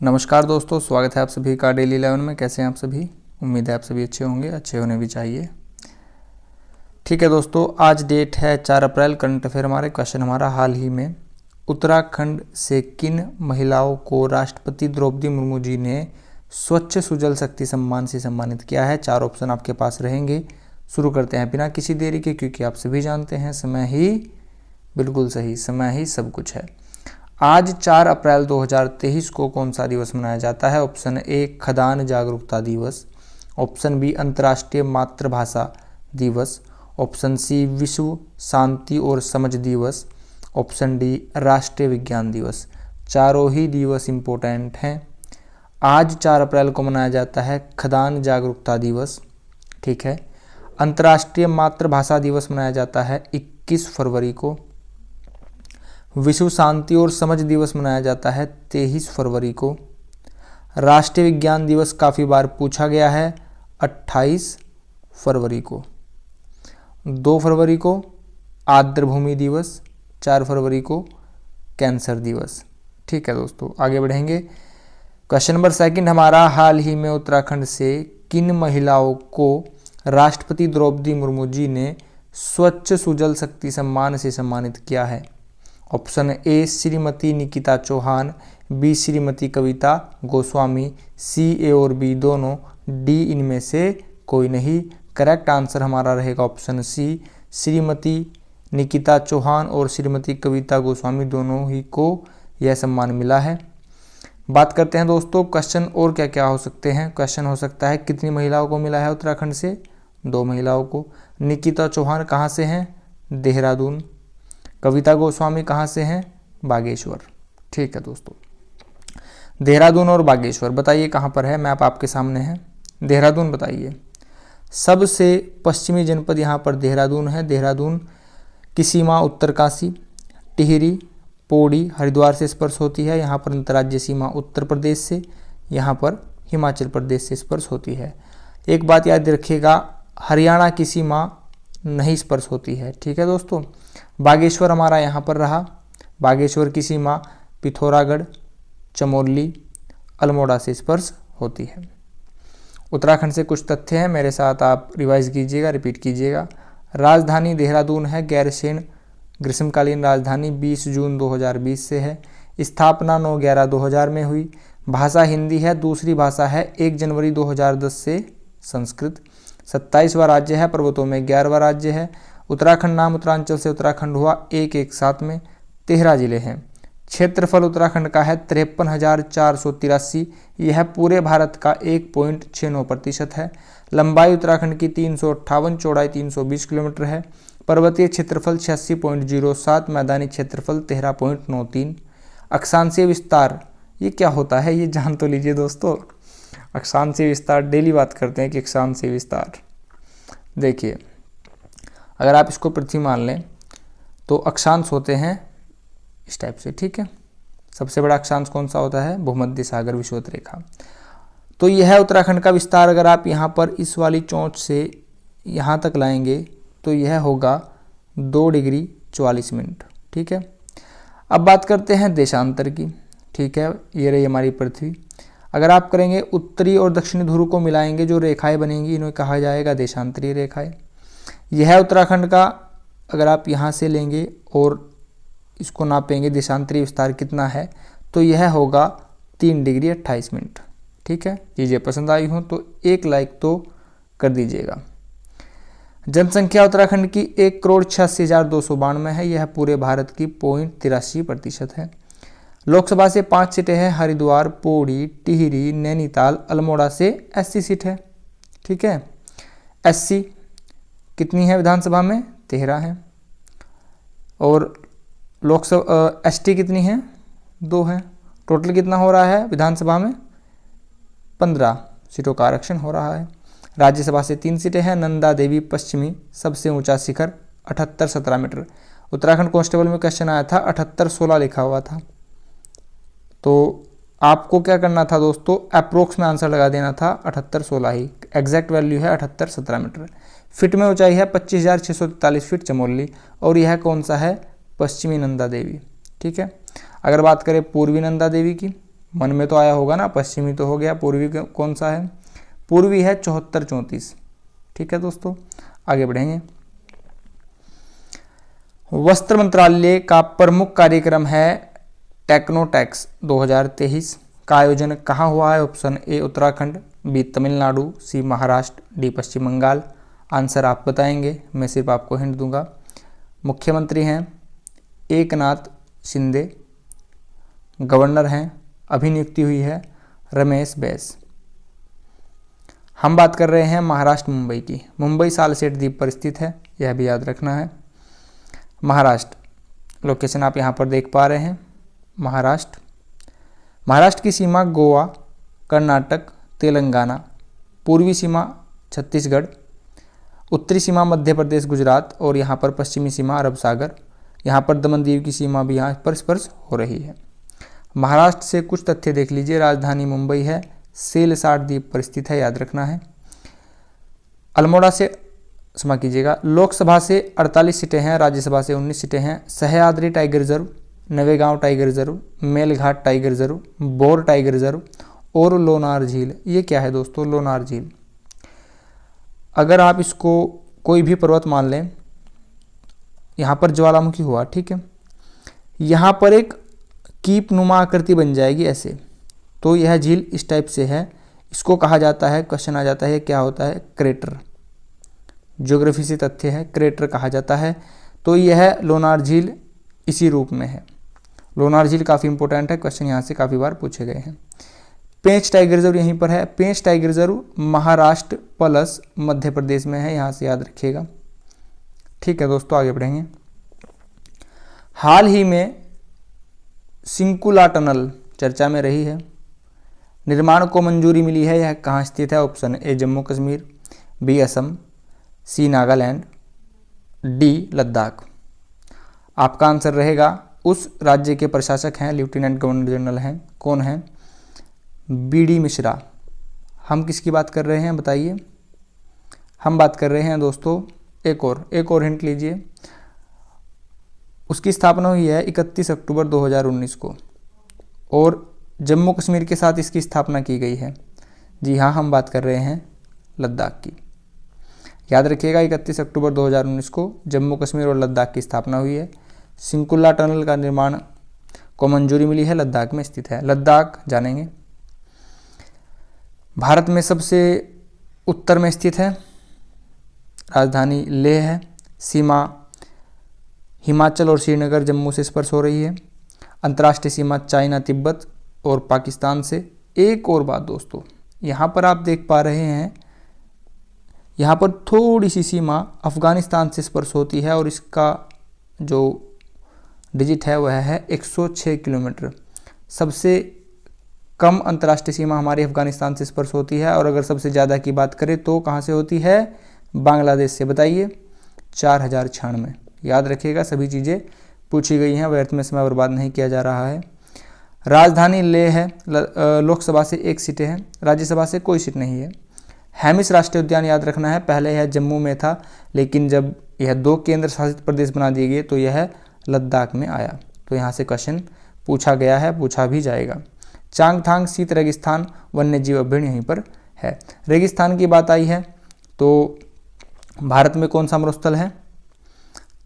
नमस्कार दोस्तों, स्वागत है आप सभी का डेली 11 में। कैसे हैं आप सभी? उम्मीद है आप सभी अच्छे होंगे, अच्छे होने भी चाहिए। ठीक है दोस्तों, आज डेट है 4 अप्रैल। करंट अफेयर क्वेश्चन हमारा हाल ही में उत्तराखंड से किन महिलाओं को राष्ट्रपति द्रौपदी मुर्मू जी ने स्वच्छ सुजल शक्ति सम्मान से सम्मानित किया है? 4 ऑप्शन आपके पास रहेंगे। शुरू करते हैं बिना किसी देरी के, क्योंकि आप सभी जानते हैं समय ही बिल्कुल सही, समय ही सब कुछ है। आज 4 अप्रैल 2023 को कौन सा दिवस मनाया जाता है? ऑप्शन ए खदान जागरूकता दिवस, ऑप्शन बी अंतर्राष्ट्रीय मातृभाषा दिवस, ऑप्शन सी विश्व शांति और समझ दिवस, ऑप्शन डी राष्ट्रीय विज्ञान दिवस। चारों ही दिवस इम्पोर्टेंट हैं। आज 4 अप्रैल को मनाया जाता है खदान जागरूकता दिवस, ठीक है। अंतर्राष्ट्रीय मातृभाषा दिवस मनाया जाता है 21 फरवरी को। विश्व शांति और समझ दिवस मनाया जाता है 23 फरवरी को। राष्ट्रीय विज्ञान दिवस काफ़ी बार पूछा गया है 28 फरवरी को। 2 फरवरी को आर्द्रभूमि दिवस, 4 फरवरी को कैंसर दिवस। ठीक है दोस्तों, आगे बढ़ेंगे। क्वेश्चन नंबर 2 हमारा, हाल ही में उत्तराखंड से किन महिलाओं को राष्ट्रपति द्रौपदी मुर्मू जी ने स्वच्छ सुजल शक्ति सम्मान से सम्मानित किया है? Option A Shrimati Nikita Chauhan, B Shrimati Kavita Goswami, C A और बी दोनों, डी इनमें से कोई नहीं। करेक्ट आंसर हमारा रहेगा ऑप्शन सी, श्रीमती निकिता चौहान और श्रीमती कविता गोस्वामी दोनों ही को यह सम्मान मिला है। बात करते हैं दोस्तों क्वेश्चन और क्या क्या हो सकते हैं। क्वेश्चन हो सकता है कितनी महिलाओं को मिला है उत्तराखंड से? 2 महिलाओं को। निकिता चौहान कहाँ से हैं? देहरादून। कविता गोस्वामी कहाँ से हैं? बागेश्वर। ठीक है दोस्तों, देहरादून और बागेश्वर बताइए कहाँ पर है? मैप आपके सामने है। देहरादून बताइए। सबसे पश्चिमी जनपद यहाँ पर देहरादून है। देहरादून की सीमा उत्तरकाशी, टिहरी, पौड़ी, हरिद्वार से स्पर्श होती है। यहाँ पर अंतर्राज्यीय सीमा उत्तर प्रदेश से, यहाँ पर हिमाचल प्रदेश से स्पर्श होती है। एक बात याद रखिएगा, हरियाणा की सीमा नहीं स्पर्श होती है। ठीक है दोस्तों। बागेश्वर हमारा यहाँ पर रहा। बागेश्वर की सीमा पिथौरागढ़, चमोली, अल्मोड़ा से स्पर्श होती है। उत्तराखंड से कुछ तथ्य हैं, मेरे साथ आप रिवाइज कीजिएगा, रिपीट कीजिएगा। राजधानी देहरादून है। गैरसैंण ग्रीष्मकालीन राजधानी 20 जून 2020 से है। स्थापना 9/11/2000 में हुई। भाषा हिंदी है। दूसरी भाषा है 1 जनवरी 2010 से संस्कृत। 27वां राज्य है। पर्वतों में 11वां राज्य है। उत्तराखंड नाम उत्तरांचल से उत्तराखंड हुआ। एक साथ में 13 जिले हैं। क्षेत्रफल उत्तराखंड का है 53,483। यह पूरे भारत का 1.69% है। लंबाई उत्तराखंड की 358, चौड़ाई 320 किलोमीटर है। पर्वतीय क्षेत्रफल 86.07, मैदानी क्षेत्रफल 13.93। अक्षांशीय विस्तार ये क्या होता है, ये जान तो लीजिए दोस्तों। अक्षांशीय विस्तार डेली बात करते हैं कि अक्षांशीय विस्तार, देखिए अगर आप इसको पृथ्वी मान लें तो अक्षांश होते हैं इस टाइप से। ठीक है, सबसे बड़ा अक्षांश कौन सा होता है? भूमध्य सागर विषुवत रेखा। तो यह है उत्तराखंड का विस्तार। अगर आप यहाँ पर इस वाली चोंच से यहाँ तक लाएंगे तो यह होगा 2 डिग्री 44 मिनट। ठीक है, अब बात करते हैं देशांतर की। ठीक है, ये रही हमारी पृथ्वी। अगर आप करेंगे उत्तरी और दक्षिणी ध्रुव को मिलाएंगे, जो रेखाएं बनेंगी इन्हें कहा जाएगा देशांतरीय रेखाएं। यह है उत्तराखंड का। अगर आप यहाँ से लेंगे और इसको नापेंगे देशांतरीय विस्तार कितना है, तो यह होगा 3 डिग्री 28 मिनट। ठीक है, चीज़ें पसंद आई हों तो एक लाइक तो कर दीजिएगा। जनसंख्या उत्तराखंड की 1,86,292 है। यह पूरे भारत की 0.83% है। लोकसभा से 5 सीटें हैं। हरिद्वार, पौड़ी, टिहरी, नैनीताल, अल्मोड़ा से SC सीट है। ठीक है, SC कितनी है विधानसभा में? 13 है। और लोकसभा ST कितनी है? 2 है। टोटल कितना हो रहा है विधानसभा में? 15 सीटों का आरक्षण हो रहा है। राज्यसभा से 3 सीटें हैं। नंदा देवी पश्चिमी सबसे ऊंचा शिखर 78-17 मीटर। उत्तराखंड कांस्टेबल में क्वेश्चन आया था, 78-16 लिखा हुआ था। तो आपको क्या करना था दोस्तों? अप्रोक्स में आंसर लगा देना था 78-16 ही। एग्जैक्ट वैल्यू है 78-17 मीटर। फिट में ऊंचाई है 25,643 फीट चमोली। और यह कौन सा है? पश्चिमी नंदा देवी। ठीक है, अगर बात करें पूर्वी नंदा देवी की मन में तो आया होगा ना, पश्चिमी तो हो गया, पूर्वी कौन सा है? पूर्वी है 74-34। ठीक है दोस्तों, आगे बढ़ेंगे। वस्त्र मंत्रालय का प्रमुख कार्यक्रम है टेक्नोटैक्स 2023 का आयोजन कहाँ हुआ है? Option A Uttarakhand, B Tamil Nadu, C Maharashtra, D Paschim Bengal. Answer आप बताएंगे, मैं सिर्फ आपको हिंट दूंगा। मुख्यमंत्री हैं एकनाथ शिंदे, गवर्नर हैं, अभी नियुक्ति हुई है रमेश बैस। हम बात कर रहे हैं महाराष्ट्र मुंबई की। मुंबई सालसेट द्वीप पर स्थित है, यह भी याद रखना है। महाराष्ट्र लोकेशन आप यहाँ पर देख पा रहे हैं, महाराष्ट्र की सीमा गोवा, कर्नाटक, तेलंगाना, पूर्वी सीमा छत्तीसगढ़, उत्तरी सीमा मध्य प्रदेश, गुजरात और यहाँ पर पश्चिमी सीमा अरब सागर। यहाँ पर दमन दीव की सीमा भी यहाँ पर स्पर्श हो रही है। महाराष्ट्र से कुछ तथ्य देख लीजिए। राजधानी मुंबई है, सेलसाट द्वीप पर स्थित है, याद रखना है। अल्मोड़ा से क्षमा कीजिएगा, लोकसभा से 48 सीटें हैं, राज्यसभा से 19 सीटें हैं। Sahyadri tiger reserve, Navegaon tiger reserve, Melghat tiger reserve, bore tiger reserve और लोनार झील। ये क्या है दोस्तों? लोनार झील। अगर आप इसको कोई भी पर्वत मान लें, यहाँ पर ज्वालामुखी हुआ, ठीक है, यहाँ पर एक कीप नुमा आकृति बन जाएगी ऐसे, तो यह झील इस टाइप से है। इसको कहा जाता है, क्वेश्चन आ जाता है, क्या होता है? क्रेटर। ज्योग्राफी से तथ्य है, क्रेटर कहा जाता है। तो यह लोनार झील इसी रूप में है। लोनार झील काफ़ी इंपॉर्टेंट है, क्वेश्चन यहाँ से काफ़ी बार पूछे गए हैं। पेंच टाइगर रिजर्व यहीं पर है। पेंच tiger reserve Maharashtra plus Madhya Pradesh में है, यहाँ से याद रखिएगा। ठीक है दोस्तों, आगे बढ़ेंगे। हाल ही में सिंकुला टनल चर्चा में रही है, निर्माण को मंजूरी मिली है, यह कहाँ स्थित है? Option A Jammu Kashmir, B Assam, C Nagaland, D Ladakh. आपका आंसर रहेगा, उस राज्य के प्रशासक हैं, लेफ्टिनेंट गवर्नर जनरल हैं, कौन हैं? बी.डी. मिश्रा। हम किसकी बात कर रहे हैं बताइए? हम बात कर रहे हैं दोस्तों, एक और हिंट लीजिए। उसकी स्थापना हुई है 31 अक्टूबर 2019 को और जम्मू कश्मीर के साथ इसकी स्थापना की गई है। जी हाँ, हम बात कर रहे हैं लद्दाख की। याद रखिएगा, 31 अक्टूबर 2019 को जम्मू कश्मीर और लद्दाख की स्थापना हुई है। सिंकुला टनल का निर्माण को मंजूरी मिली है, लद्दाख में स्थित है। लद्दाख जानेंगे। भारत में सबसे उत्तर में स्थित है, राजधानी लेह है, सीमा हिमाचल और श्रीनगर जम्मू से स्पर्श हो रही है, अंतर्राष्ट्रीय सीमा चाइना, तिब्बत और पाकिस्तान से। एक और बात दोस्तों, यहाँ पर आप देख पा रहे हैं, यहाँ पर थोड़ी सी सीमा अफगानिस्तान से स्पर्श होती है और इसका जो डिजिट है वह है 106 किलोमीटर। सबसे कम अंतर्राष्ट्रीय सीमा हमारी अफगानिस्तान से स्पर्श होती है और अगर सबसे ज़्यादा की बात करें तो कहाँ से होती है? बांग्लादेश से। बताइए, 4096। याद रखिएगा, सभी चीज़ें पूछी गई हैं, व्यर्थ में समय बर्बाद नहीं किया जा रहा है। राजधानी लेह है, लोकसभा से 1 सीटें हैं, राज्यसभा से कोई सीट नहीं है। हेमिस राष्ट्रीय उद्यान याद रखना है, पहले यह जम्मू में था, लेकिन जब यह 2 केंद्र शासित प्रदेश बना दिए गए तो यह लद्दाख में आया। तो यहाँ से क्वेश्चन पूछा गया है, पूछा भी जाएगा। चांगथांग शीत रेगिस्तान वन्य जीव अभयारण्य यहीं पर है। रेगिस्तान की बात आई है तो भारत में कौन सा मरुस्थल है?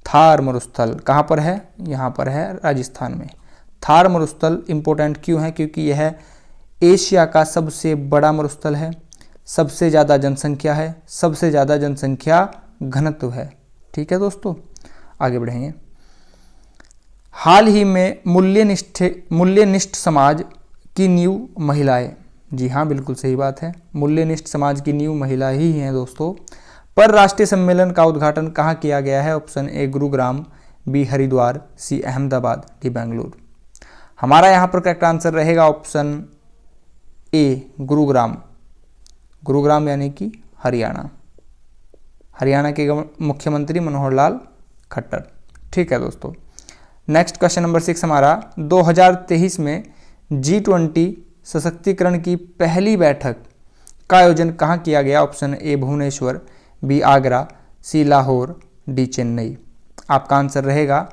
थार मरुस्थल। कहाँ पर है? यहाँ पर है, राजस्थान में। थार मरुस्थल इम्पोर्टेंट क्यों है? क्योंकि यह एशिया का सबसे बड़ा मरुस्थल है, सबसे ज़्यादा जनसंख्या है, सबसे ज़्यादा जनसंख्या घनत्व है। ठीक है दोस्तों, आगे बढ़ेंगे। हाल ही में मूल्यनिष्ठ समाज की नींव महिलाएं। जी हाँ, बिल्कुल सही बात है, मूल्यनिष्ठ समाज की नींव महिला ही हैं दोस्तों। पर राष्ट्रीय सम्मेलन का उद्घाटन कहाँ किया गया है? Option A Gurugram, B Haridwar, C Ahmedabad, D Bengaluru. हमारा यहाँ पर करेक्ट आंसर रहेगा ऑप्शन ए गुरुग्राम। गुरुग्राम यानी कि हरियाणा। हरियाणा के मुख्यमंत्री मनोहर लाल खट्टर। ठीक है दोस्तों, नेक्स्ट क्वेश्चन नंबर 6 हमारा 2023 में G20 सशक्तिकरण की पहली बैठक का आयोजन कहाँ किया गया? Option A Bhubaneswar, B Agra, C Lahore, D Chennai. आपका आंसर रहेगा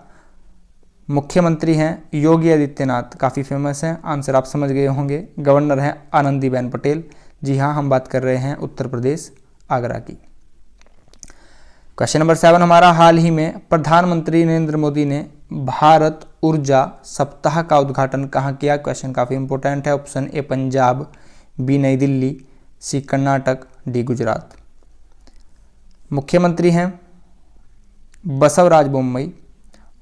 मुख्यमंत्री हैं योगी आदित्यनाथ, काफ़ी फेमस हैं, आंसर आप समझ गए होंगे। गवर्नर हैं आनंदीबेन पटेल। जी हाँ, हम बात कर रहे हैं उत्तर प्रदेश आगरा की। क्वेश्चन नंबर 7 हमारा, हाल ही में प्रधानमंत्री नरेंद्र मोदी ने भारत ऊर्जा सप्ताह का उद्घाटन कहाँ किया? क्वेश्चन काफ़ी इंपॉर्टेंट है। ऑप्शन ए पंजाब, बी नई दिल्ली, सी कर्नाटक, डी गुजरात। मुख्यमंत्री हैं बसवराज बोम्मई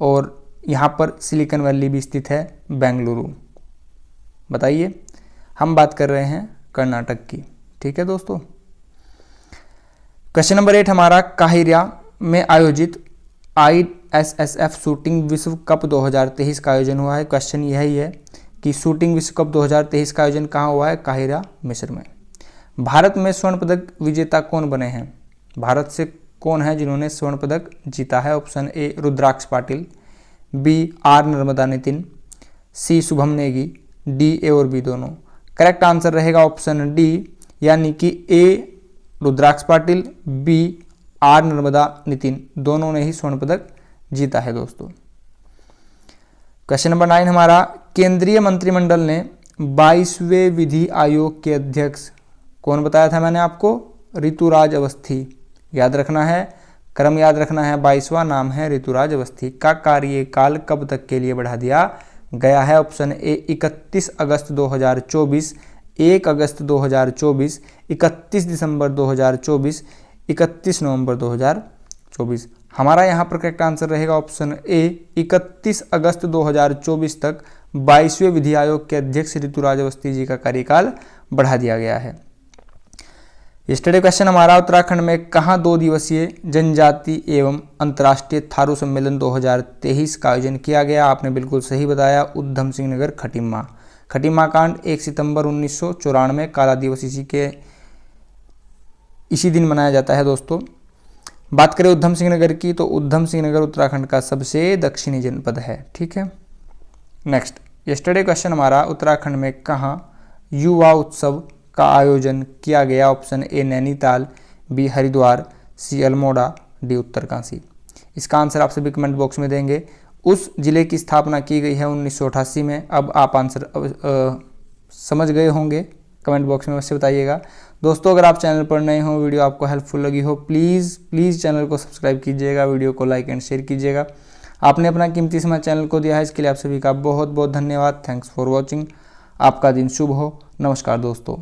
और यहाँ पर सिलिकॉन वैली भी स्थित है बेंगलुरु। बताइए, हम बात कर रहे हैं कर्नाटक की। ठीक है दोस्तों। क्वेश्चन नंबर 8 हमारा, काहिरा में आयोजित ISSF शूटिंग विश्व कप 2023 का आयोजन हुआ है। क्वेश्चन यही है कि शूटिंग विश्व कप 2023 का आयोजन कहाँ हुआ है? काहिरा, मिस्र में। भारत में स्वर्ण पदक विजेता कौन बने हैं? भारत से कौन है जिन्होंने स्वर्ण पदक जीता है? Option A Rudraksh Patil, B R Narmada Nitin, C Shubham Negi, D A और बी दोनों। करेक्ट आंसर रहेगा ऑप्शन डी, यानी कि A Rudraksh Patil, B R Narmada Nitin, दोनों ने ही स्वर्ण पदक जीता है दोस्तों। क्वेश्चन नंबर 9 हमारा, केंद्रीय मंत्रिमंडल ने 22वें विधि आयोग के अध्यक्ष कौन बताया था मैंने आपको? ऋतुराज अवस्थी। याद रखना है, क्रम याद रखना है, 22वां नाम है ऋतुराज अवस्थी। का कार्यकाल कब तक के लिए बढ़ा दिया गया है? ऑप्शन ए 31 अगस्त 2024, 1 अगस्त 2024, 31 दिसंबर 2024, 31 नवंबर 2024। हमारा यहाँ पर करेक्ट आंसर रहेगा ऑप्शन ए 31 अगस्त 2024 तक 22वें विधि आयोग के अध्यक्ष ऋतुराज अवस्थी जी का कार्यकाल बढ़ा दिया गया है। यस्टरडे क्वेश्चन हमारा, उत्तराखंड में कहाँ 2 दिवसीय जनजाति एवं अंतर्राष्ट्रीय थारू सम्मेलन 2023 का आयोजन किया गया? आपने बिल्कुल सही बताया, उधम सिंह नगर खटीमा। खटीमा कांड 1 सितंबर 1994 काला दिवस इसी दिन मनाया जाता है दोस्तों। बात करें उधम सिंह नगर की, तो उधम सिंह नगर उत्तराखंड का सबसे दक्षिणी जनपद है। ठीक है। नेक्स्ट, यस्टरडे क्वेश्चन हमारा, उत्तराखंड में कहाँ युवा उत्सव का आयोजन किया गया? Option A Nainital, B Haridwar, C Almora, D Uttarkashi. इसका आंसर आप सभी कमेंट बॉक्स में देंगे। उस जिले की स्थापना की गई है 1988 में। अब आप आंसर समझ गए होंगे, कमेंट बॉक्स में अवश्य बताइएगा। दोस्तों, अगर आप चैनल पर नए हो, वीडियो आपको हेल्पफुल लगी हो, प्लीज़ चैनल को सब्सक्राइब कीजिएगा, वीडियो को लाइक एंड शेयर कीजिएगा। आपने अपना कीमती समय चैनल को दिया है, इसके लिए आप सभी का बहुत बहुत धन्यवाद। Thanks for watching. आपका दिन शुभ हो। नमस्कार दोस्तों।